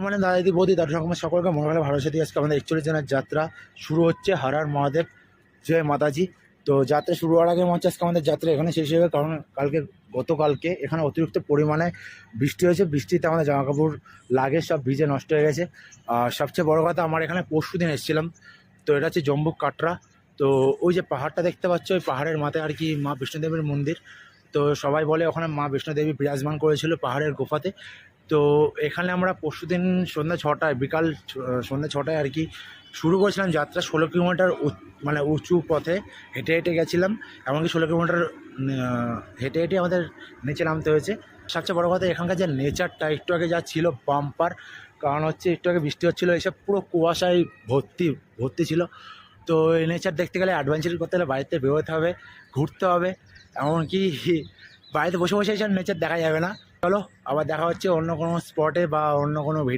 মানে দাদা দিদি বৌদি দাদু ঠাকুমা সকলকে মনে ভালো সাথে আজকে আমাদের 41 জনের যাত্রা শুরু হচ্ছে। হর হর মহাদেব, জয় মাতাজি। তো যাত্রা শুরু হওয়ার আগে মনে হচ্ছে আজকে আমাদের যাত্রা এখানে শেষ হবে, কারণ গতকালকে এখানে অতিরিক্ত পরিমাণে বৃষ্টি হয়েছে। বৃষ্টিতে আমাদের জামা কাপড় লাগে সব ভিজে নষ্ট হয়ে গেছে। আর সবচেয়ে বড় কথা, আমার এখানে পরশু দিন এসেছিলাম। তো এটা হচ্ছে জম্বুক কাটরা। তো ওই যে পাহাড়টা দেখতে পাচ্ছ, ওই পাহাড়ের মাথায় আর কি মা বিষ্ণুদেবীর মন্দির। তো সবাই বলে ওখানে মা বিষ্ণুদেবী বিরাজমান করেছিল পাহাড়ের গুফাতে। তো এখানে আমরা পরশুদিন সন্ধ্যা ছটায় আর কি শুরু করেছিলাম যাত্রা। 16 কিলোমিটার মানে উঁচু পথে হেঁটে হেঁটে গেছিলাম। এমনকি 16 কিলোমিটার হেঁটে হেঁটে আমাদের নিচে নামতে হয়েছে। সবচেয়ে বড় কথা, এখানকার যে নেচারটা একটু আগে যা ছিল বাম্পার। কারণ হচ্ছে একটু আগে বৃষ্টি হচ্ছিলো, এসব পুরো কুয়াশায় ভর্তি ভর্তি ছিল। তো এই নেচার দেখতে গেলে, অ্যাডভেঞ্চার করতে গেলে বাড়িতে বেরোতে হবে, ঘুরতে হবে। এমনকি বাড়িতে বসে বসে এইসব নেচার দেখা যাবে না। চলো আবার দেখা হচ্ছে অন্য কোনো স্পটে বা অন্য কোনো ভিডিও।